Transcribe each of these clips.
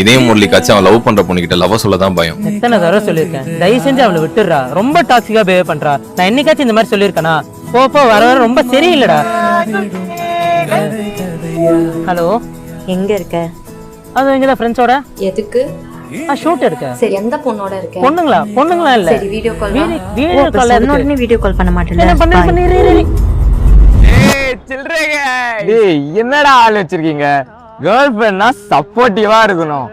இதே முரளிக்காச்சும் அவன் லவ் பண்ற பொண்ணுகிட்ட லவ் சொல்லதான் பயம். எத்தனை தடவை சொல்லியிருக்கேன், தயவு செஞ்சு அவளை விட்டுடுறா. ரொம்ப டாக்ஸிக்கா பிஹேவ் பண்றா. நான் என்னைக்காச்சும் இந்த மாதிரி சொல்லியிருக்கேனா? போப்போ வர வர ரொம்ப சரியில்லடா. ஹலோ, எங்க இருக்க? அது எங்கதான் ஃப்ரெண்ட்ஸோட. எதுக்கு? ஷூட் இருக்க. சரி, எந்த பொண்ணோட இருக்க? பொண்ணுங்களா இல்ல. சரி, வீடியோ கால். வீடியோ கால் உடனே வீடியோ கால் பண்ண மாட்டேன். என்ன பண்ணி சில்றேங்க. டேய், என்னடா ஆள் வச்சிருக்கீங்க? கேர்ள் ஃப்ரெண்ட்னா சப்போர்ட்டிவா இருக்கணும்.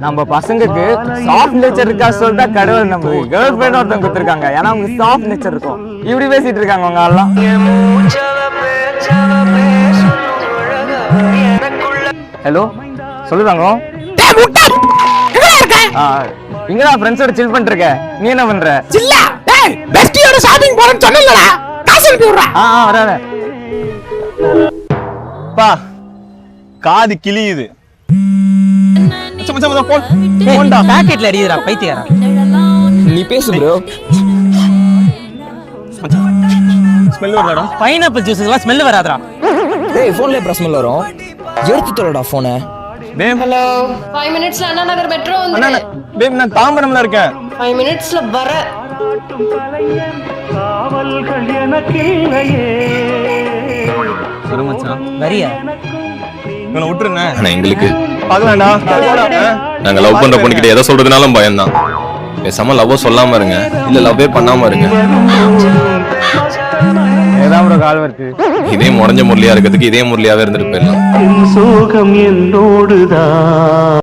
நம்ம பசங்களுக்கு சாஃப்ட் நேச்சர் இருக்கா சொல்லிட்டா கடவுள் நம்ம கேர்ள் ஃப்ரெண்ட் ஒருத்தவங்க கொடுத்துருக்காங்க. ஏன்னா அவங்க சாஃப்ட் நேச்சர் இருக்கும். இப்படி பேசிட்டு இருக்காங்க அவங்க எல்லாம். ஹலோ, சொல்லுதாங்க. இங்கதான் ஃப்ரெண்ட்ஸோட சில் பண்ணிட்டு இருக்க. நீ என்ன பண்ற? சில்லா டேய், பெஸ்டியோட ஷாப்பிங் போறேன்னு சொன்னேன்லடா. காசு அனுப்பி விடுறா. வராத. பா, காது கிளியுது. போன்டா பாக்கெட்ல அடிக்குதுடா பைத்தியக்காரா. நீ பேசு ப்ரோ. ஸ்மெல் வரலடா. பைனாப்பிள் ஜூஸ்க்குலாம் ஸ்மெல் வராதடா. டேய், போன்ல எப்படி ஸ்மெல் வரும்? எடுத்து தரடா போனை. பேம், ஹலோ. 5 மினிட்ஸ்ல அண்ணா நகர் மெட்ரோ வந்து. அண்ணா பேம், நான் தாம்பரம்ல இருக்கேன். 5 மினிட்ஸ்ல வர. சரி மச்சான், வரியா? இவனை விட்டுருங்க. ஆனா எங்களுக்கு பாக்கலாம்டா. நாங்க லவ் பண்ற பொண்ணுகிட்ட எதை சொல்றதுனாலும் பயம் தான். பேசாம லவ் சொல்லாம இருங்க, இல்ல லவ்வே பண்ணாம இருங்க. ஏதாவது ஒரு கால் வருது. இதே முறைஞ்ச முரளியா இருக்கிறதுக்கு இதே முரளியாவே இருந்துட்டு போயிடலாம். சோகம் என்னோடுதான்.